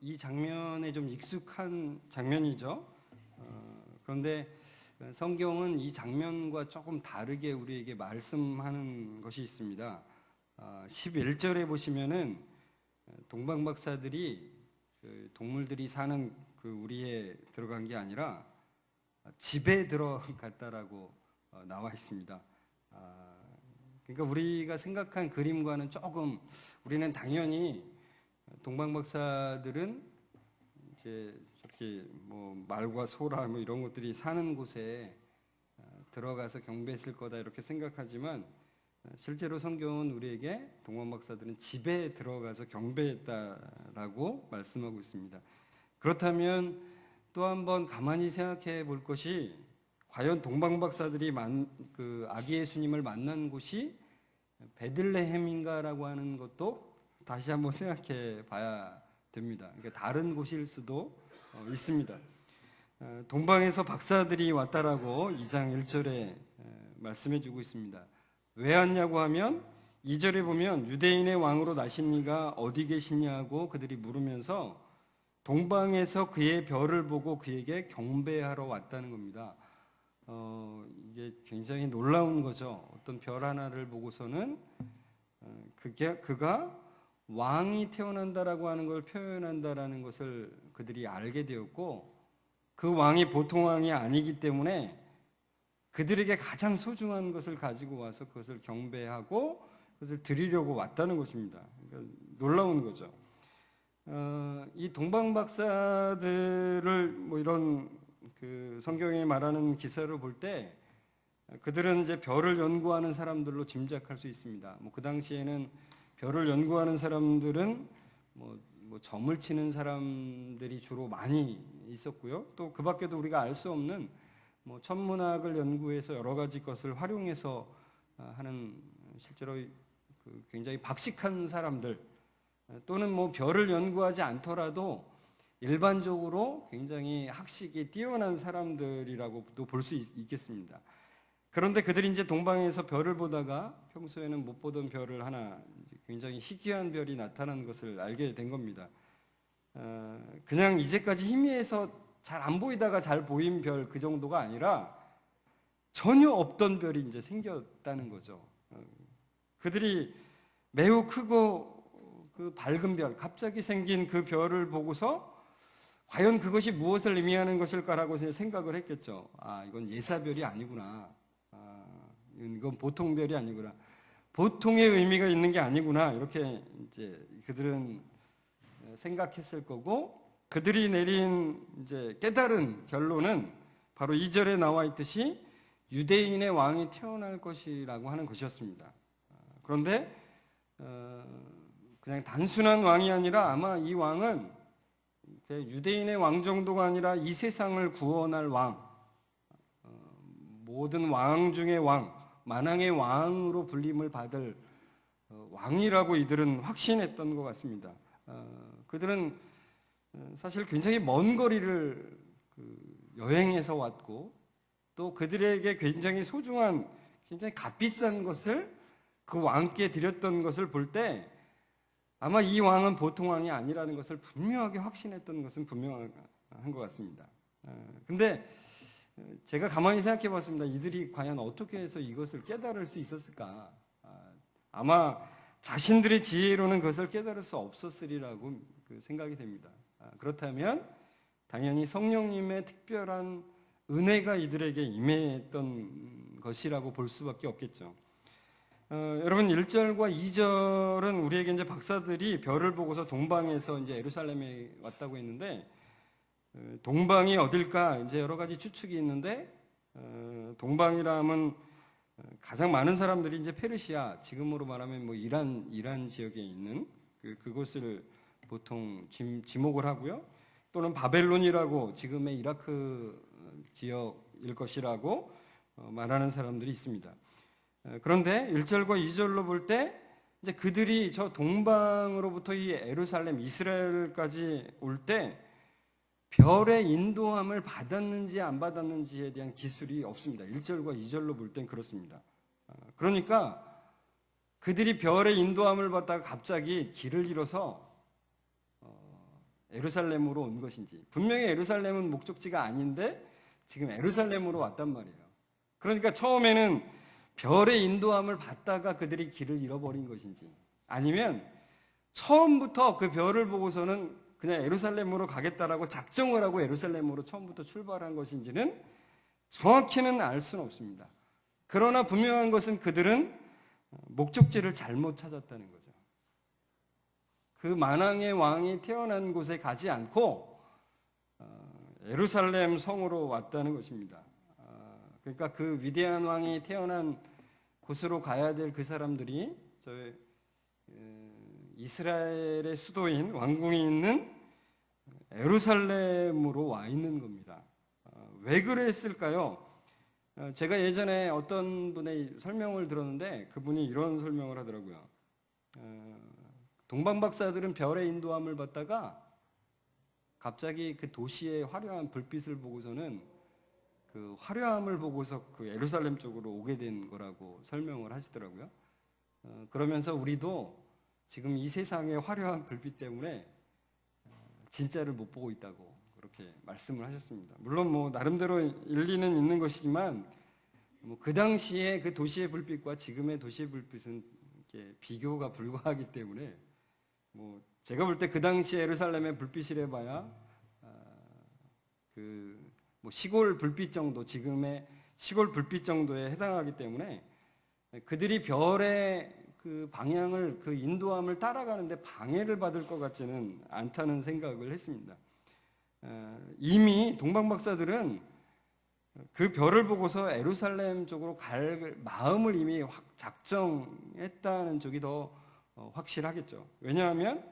이 장면에 좀 익숙한 장면이죠. 그런데 성경은 이 장면과 조금 다르게 우리에게 말씀하는 것이 있습니다. 11절에 보시면은 동방박사들이 동물들이 사는 그 우리에 들어간 게 아니라 집에 들어갔다라고 나와 있습니다. 그러니까 우리가 생각한 그림과는 조금, 우리는 당연히 동방박사들은 이제 저렇게 뭐 말과 소라 뭐 이런 것들이 사는 곳에 들어가서 경배했을 거다 이렇게 생각하지만, 실제로 성경은 우리에게 동방박사들은 집에 들어가서 경배했다라고 말씀하고 있습니다. 그렇다면 또 한번 가만히 생각해 볼 것이, 과연 동방박사들이 그 아기 예수님을 만난 곳이 베들레헴인가라고 하는 것도 다시 한번 생각해 봐야 됩니다. 그러니까 다른 곳일 수도 있습니다. 동방에서 박사들이 왔다라고 2장 1절에 말씀해 주고 있습니다. 왜 왔냐고 하면 2절에 보면 유대인의 왕으로 나신 이가 어디 계시냐고 그들이 물으면서 동방에서 그의 별을 보고 그에게 경배하러 왔다는 겁니다. 이게 굉장히 놀라운 거죠. 어떤 별 하나를 보고서는 그가 왕이 태어난다라고 하는 걸 표현한다라는 것을 그들이 알게 되었고, 그 왕이 보통 왕이 아니기 때문에 그들에게 가장 소중한 것을 가지고 와서 그것을 경배하고 그것을 드리려고 왔다는 것입니다. 그러니까 놀라운 거죠. 이 동방박사들을 뭐 이런 그 성경에 말하는 기사를 볼 때 그들은 이제 별을 연구하는 사람들로 짐작할 수 있습니다. 뭐 그 당시에는 별을 연구하는 사람들은 뭐 점을 치는 사람들이 주로 많이 있었고요. 또 그 밖에도 우리가 알 수 없는 뭐 천문학을 연구해서 여러 가지 것을 활용해서 하는, 실제로 그 굉장히 박식한 사람들, 또는 뭐 별을 연구하지 않더라도 일반적으로 굉장히 학식이 뛰어난 사람들이라고도 볼 수 있겠습니다. 그런데 그들이 이제 동방에서 별을 보다가 평소에는 못 보던 별을 하나, 굉장히 희귀한 별이 나타난 것을 알게 된 겁니다. 그냥 이제까지 희미해서 잘 안 보이다가 잘 보인 별 그 정도가 아니라 전혀 없던 별이 이제 생겼다는 거죠. 그들이 매우 크고 그 밝은 별, 갑자기 생긴 그 별을 보고서 과연 그것이 무엇을 의미하는 것일까라고 생각을 했겠죠. 이건 예사별이 아니구나. 이건 보통 별이 아니구나. 보통의 의미가 있는 게 아니구나. 이렇게 이제 그들은 생각했을 거고, 그들이 내린 이제 깨달은 결론은 바로 2절에 나와 있듯이 유대인의 왕이 태어날 것이라고 하는 것이었습니다. 그런데 그냥 단순한 왕이 아니라 아마 이 왕은 유대인의 왕 정도가 아니라 이 세상을 구원할 왕, 모든 왕 중의 왕, 만왕의 왕으로 불림을 받을 왕이라고 이들은 확신했던 것 같습니다. 그들은 사실 굉장히 먼 거리를 여행해서 왔고, 또 그들에게 굉장히 소중한, 굉장히 값비싼 것을 그 왕께 드렸던 것을 볼 때 아마 이 왕은 보통 왕이 아니라는 것을 분명하게 확신했던 것은 분명한 것 같습니다. 근데 제가 가만히 생각해 봤습니다. 이들이 과연 어떻게 해서 이것을 깨달을 수 있었을까? 아마 자신들의 지혜로는 그것을 깨달을 수 없었으리라고 생각이 됩니다. 그렇다면 당연히 성령님의 특별한 은혜가 이들에게 임했던 것이라고 볼 수밖에 없겠죠. 여러분 1절과 2절은 우리에게 이제 박사들이 별을 보고서 동방에서 이제 예루살렘에 왔다고 했는데, 동방이 어딜까 이제 여러 가지 추측이 있는데, 동방이라 하면 가장 많은 사람들이 이제 페르시아, 지금으로 말하면 뭐 이란 지역에 있는 그곳을 보통 지목을 하고요. 또는 바벨론이라고, 지금의 이라크 지역일 것이라고 말하는 사람들이 있습니다. 그런데 1절과 2절로 볼 때 이제 그들이 저 동방으로부터 이 예루살렘, 이스라엘까지 올 때 별의 인도함을 받았는지 안 받았는지에 대한 기술이 없습니다. 1절과 2절로 볼 땐 그렇습니다. 그러니까 그들이 별의 인도함을 받다가 갑자기 길을 잃어서 에루살렘으로 온 것인지. 분명히 에루살렘은 목적지가 아닌데 지금 에루살렘으로 왔단 말이에요. 그러니까 처음에는 별의 인도함을 받다가 그들이 길을 잃어버린 것인지, 아니면 처음부터 그 별을 보고서는 그냥 에루살렘으로 가겠다라고 작정을 하고 에루살렘으로 처음부터 출발한 것인지는 정확히는 알 수는 없습니다. 그러나 분명한 것은 그들은 목적지를 잘못 찾았다는 거죠. 그 만왕의 왕이 태어난 곳에 가지 않고 예루살렘 성으로 왔다는 것입니다. 그러니까 그 위대한 왕이 태어난 곳으로 가야 될 그 사람들이 이스라엘의 수도인 왕궁이 있는 예루살렘으로 와 있는 겁니다. 왜 그랬을까요? 제가 예전에 어떤 분의 설명을 들었는데 그분이 이런 설명을 하더라고요. 동방박사들은 별의 인도함을 받다가 갑자기 그 도시의 화려한 불빛을 보고서는 그 화려함을 보고서 그 예루살렘 쪽으로 오게 된 거라고 설명을 하시더라고요. 그러면서 우리도 지금 이 세상의 화려한 불빛 때문에 진짜를 못 보고 있다고 그렇게 말씀을 하셨습니다. 물론 뭐 나름대로 일리는 있는 것이지만 뭐 그 당시에 그 도시의 불빛과 지금의 도시의 불빛은 이렇게 비교가 불가하기 때문에 뭐 제가 볼 때 그 당시 예루살렘의 불빛이래 봐야 그 뭐 시골 불빛 정도, 지금의 시골 불빛 정도에 해당하기 때문에 그들이 별의 그 방향을, 그 인도함을 따라가는데 방해를 받을 것 같지는 않다는 생각을 했습니다. 이미 동방박사들은 그 별을 보고서 예루살렘 쪽으로 갈 마음을 이미 작정했다는 쪽이 더 확실하겠죠. 왜냐하면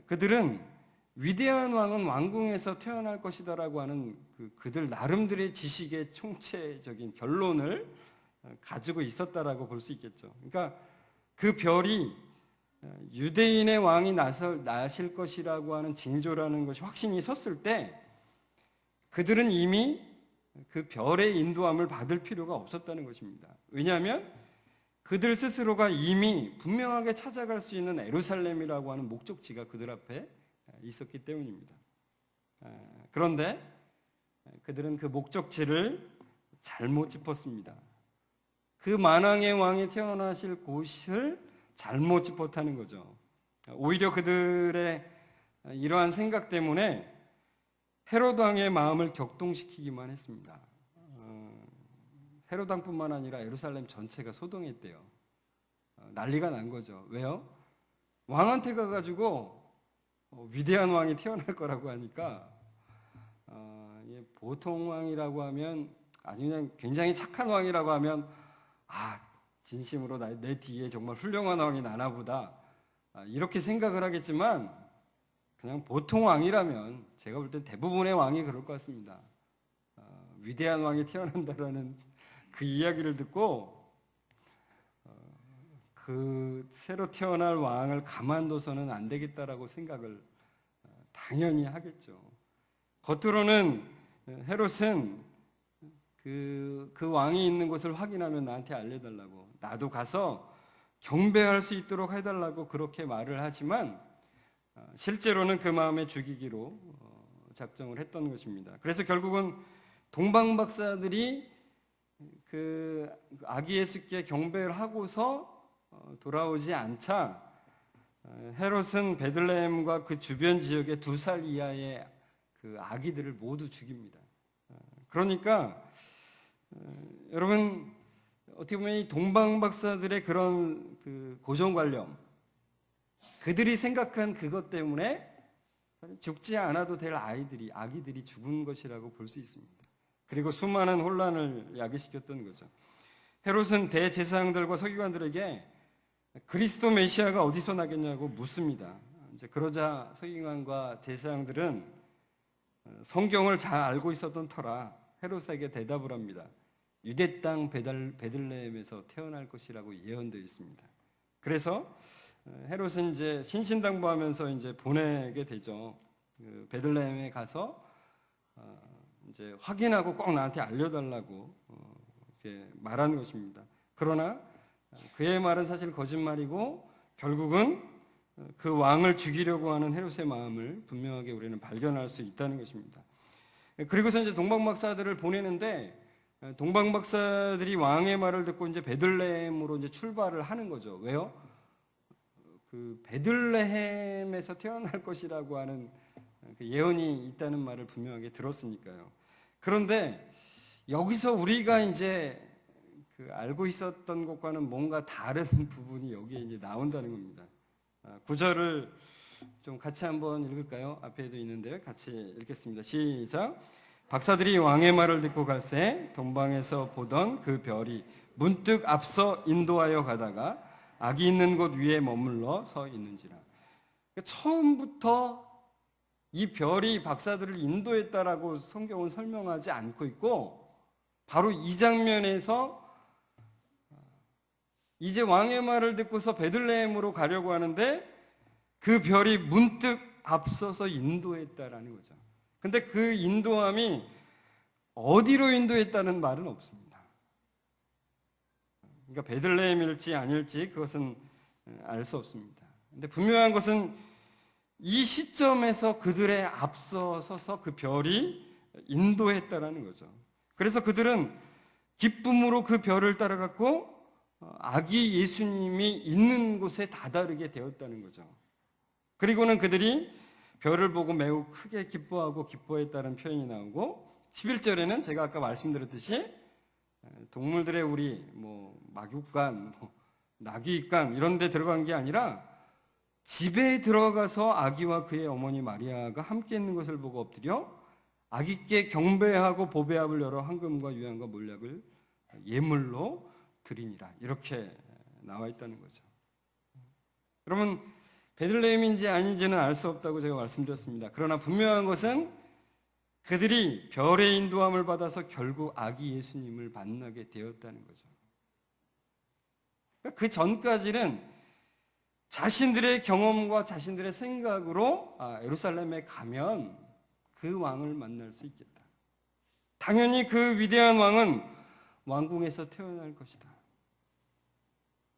그들은 위대한 왕은 왕궁에서 태어날 것이다라고 하는 그들 나름대로의 지식의 총체적인 결론을 가지고 있었다라고 볼 수 있겠죠. 그러니까 그 별이 유대인의 왕이 나실 것이라고 하는 징조라는 것이 확신이 섰을 때 그들은 이미 그 별의 인도함을 받을 필요가 없었다는 것입니다. 왜냐하면 그들 스스로가 이미 분명하게 찾아갈 수 있는 예루살렘이라고 하는 목적지가 그들 앞에 있었기 때문입니다. 그런데 그들은 그 목적지를 잘못 짚었습니다. 그 만왕의 왕이 태어나실 곳을 잘못 짚었다는 거죠. 오히려 그들의 이러한 생각 때문에 헤롯 왕의 마음을 격동시키기만 했습니다. 헤롯 왕뿐만 아니라 예루살렘 전체가 소동했대요. 난리가 난 거죠. 왜요? 왕한테 가가지고 위대한 왕이 태어날 거라고 하니까 보통 왕이라고 하면, 아니면 굉장히 착한 왕이라고 하면 진심으로 내 뒤에 정말 훌륭한 왕이 나나 보다 이렇게 생각을 하겠지만, 그냥 보통 왕이라면 제가 볼 땐 대부분의 왕이 그럴 것 같습니다. 위대한 왕이 태어난다라는 그 이야기를 듣고 그 새로 태어날 왕을 가만둬서는 안 되겠다라고 생각을 당연히 하겠죠. 겉으로는 헤롯은 그 왕이 있는 곳을 확인하면 나한테 알려달라고, 나도 가서 경배할 수 있도록 해달라고 그렇게 말을 하지만 실제로는 그 마음에 죽이기로 작정을 했던 것입니다. 그래서 결국은 동방박사들이 그 아기 예수께 경배를 하고서 돌아오지 않자 헤롯은 베들레헴과 그 주변 지역의 2살 이하의 그 아기들을 모두 죽입니다. 그러니까 여러분, 어떻게 보면 이 동방박사들의 그런 그 고정관념, 그들이 생각한 그것 때문에 죽지 않아도 될 아기들이 죽은 것이라고 볼 수 있습니다. 그리고 수많은 혼란을 야기시켰던 거죠. 헤롯은 대제사장들과 서기관들에게 그리스도 메시아가 어디서 나겠냐고 묻습니다. 이제 그러자 서기관과 제사장들은 성경을 잘 알고 있었던 터라 헤롯에게 대답을 합니다. 유대 땅 베들레헴에서 태어날 것이라고 예언되어 있습니다. 그래서 헤롯은 이제 신신당부하면서 이제 보내게 되죠. 베들레헴에 가서 이제 확인하고 꼭 나한테 알려달라고 이렇게 말한 것입니다. 그러나 그의 말은 사실 거짓말이고 결국은 그 왕을 죽이려고 하는 헤롯의 마음을 분명하게 우리는 발견할 수 있다는 것입니다. 그리고서 이제 동방박사들을 보내는데 동방박사들이 왕의 말을 듣고 이제 베들레헴으로 이제 출발을 하는 거죠. 왜요? 그 베들레헴에서 태어날 것이라고 하는 그 예언이 있다는 말을 분명하게 들었으니까요. 그런데 여기서 우리가 이제 그 알고 있었던 것과는 뭔가 다른 부분이 여기에 이제 나온다는 겁니다. 구절을 좀 같이 한번 읽을까요? 앞에도 있는데 같이 읽겠습니다. 시작. 박사들이 왕의 말을 듣고 갈새 동방에서 보던 그 별이 문득 앞서 인도하여 가다가 악이 있는 곳 위에 머물러 서 있는지라. 그러니까 처음부터 이 별이 박사들을 인도했다라고 성경은 설명하지 않고 있고 바로 이 장면에서 이제 왕의 말을 듣고서 베들레헴으로 가려고 하는데 그 별이 문득 앞서서 인도했다라는 거죠. 근데 그 인도함이 어디로 인도했다는 말은 없습니다. 그러니까 베들레헴일지 아닐지 그것은 알 수 없습니다. 근데 분명한 것은 이 시점에서 그들의 앞서 서서 그 별이 인도했다라는 거죠. 그래서 그들은 기쁨으로 그 별을 따라갔고 아기 예수님이 있는 곳에 다다르게 되었다는 거죠. 그리고는 그들이 별을 보고 매우 크게 기뻐하고 기뻐했다는 표현이 나오고 11절에는 제가 아까 말씀드렸듯이 동물들의 우리 마육간, 나귀간 이런 데 들어간 게 아니라 집에 들어가서 아기와 그의 어머니 마리아가 함께 있는 것을 보고 엎드려 아기께 경배하고 보배합을 열어 황금과 유향과 몰약을 예물로 드리니라. 이렇게 나와 있다는 거죠. 여러분 베들레헴인지 아닌지는 알 수 없다고 제가 말씀드렸습니다. 그러나 분명한 것은 그들이 별의 인도함을 받아서 결국 아기 예수님을 만나게 되었다는 거죠. 그 전까지는 자신들의 경험과 자신들의 생각으로 예루살렘에 가면 그 왕을 만날 수 있겠다. 당연히 그 위대한 왕은 왕궁에서 태어날 것이다.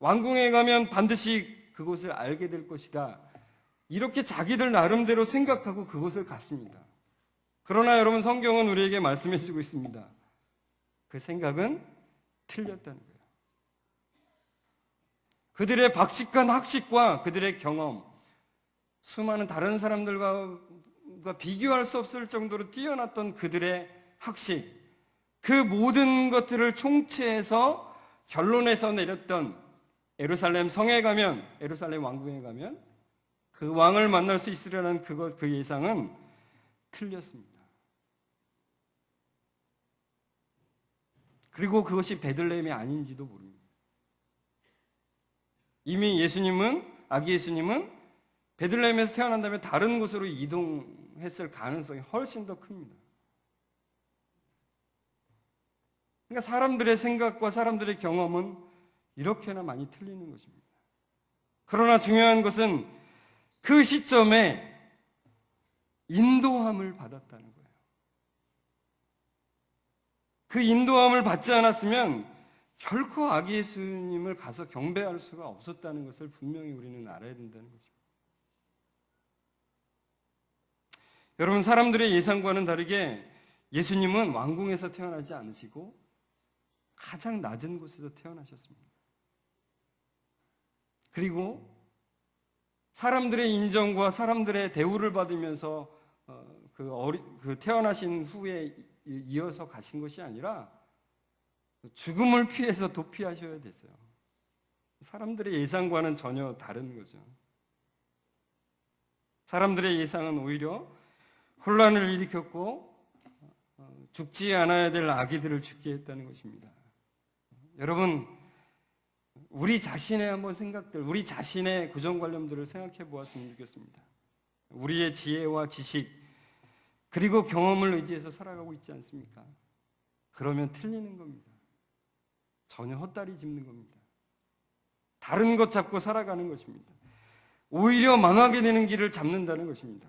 왕궁에 가면 반드시 그곳을 알게 될 것이다. 이렇게 자기들 나름대로 생각하고 그곳을 갔습니다. 그러나 여러분 성경은 우리에게 말씀해 주고 있습니다. 그 생각은 틀렸다는 거예요. 그들의 박식한 학식과 그들의 경험, 수많은 다른 사람들과 비교할 수 없을 정도로 뛰어났던 그들의 학식, 그 모든 것들을 총체해서 결론에서 내렸던 예루살렘 성에 가면, 예루살렘 왕궁에 가면 그 왕을 만날 수 있으려는 그 예상은 틀렸습니다. 그리고 그것이 베들레헴이 아닌지도 모릅니다. 이미 예수님은, 아기 예수님은 베들레헴에서 태어난다면 다른 곳으로 이동했을 가능성이 훨씬 더 큽니다. 그러니까 사람들의 생각과 사람들의 경험은 이렇게나 많이 틀리는 것입니다. 그러나 중요한 것은 그 시점에 인도함을 받았다는 거예요. 그 인도함을 받지 않았으면 결코 아기 예수님을 가서 경배할 수가 없었다는 것을 분명히 우리는 알아야 된다는 것입니다. 여러분, 사람들의 예상과는 다르게 예수님은 왕궁에서 태어나지 않으시고 가장 낮은 곳에서 태어나셨습니다. 그리고 사람들의 인정과 사람들의 대우를 받으면서 그 태어나신 후에 이어서 가신 것이 아니라 죽음을 피해서 도피하셔야 됐어요. 사람들의 예상과는 전혀 다른 거죠. 사람들의 예상은 오히려 혼란을 일으켰고 죽지 않아야 될 아기들을 죽게 했다는 것입니다. 여러분, 우리 자신의 한번 생각들, 우리 자신의 고정관념들을 생각해 보았으면 좋겠습니다. 우리의 지혜와 지식, 그리고 경험을 의지해서 살아가고 있지 않습니까? 그러면 틀리는 겁니다. 전혀 헛다리 짚는 겁니다. 다른 것 잡고 살아가는 것입니다. 오히려 망하게 되는 길을 잡는다는 것입니다.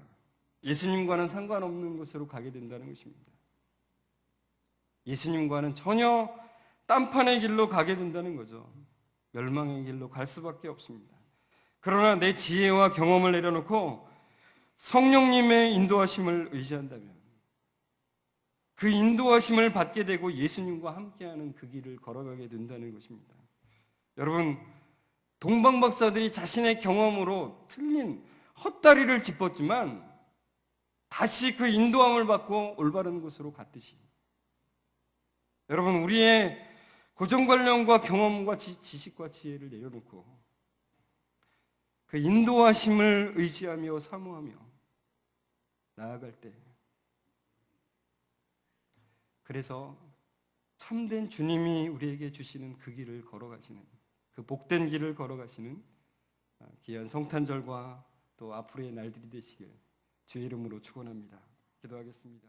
예수님과는 상관없는 곳으로 가게 된다는 것입니다. 예수님과는 전혀 딴판의 길로 가게 된다는 거죠. 멸망의 길로 갈 수밖에 없습니다. 그러나 내 지혜와 경험을 내려놓고 성령님의 인도하심을 의지한다면 그 인도하심을 받게 되고 예수님과 함께하는 그 길을 걸어가게 된다는 것입니다. 여러분, 동방박사들이 자신의 경험으로 틀린 헛다리를 짚었지만 다시 그 인도함을 받고 올바른 곳으로 갔듯이, 여러분, 우리의 고정관념과 경험과 지식과 지혜를 내려놓고 그 인도하심을 의지하며 사모하며 나아갈 때, 그래서 참된 주님이 우리에게 주시는 그 길을 걸어가시는, 그 복된 길을 걸어가시는 귀한 성탄절과 또 앞으로의 날들이 되시길 주의 이름으로 축원합니다. 기도하겠습니다.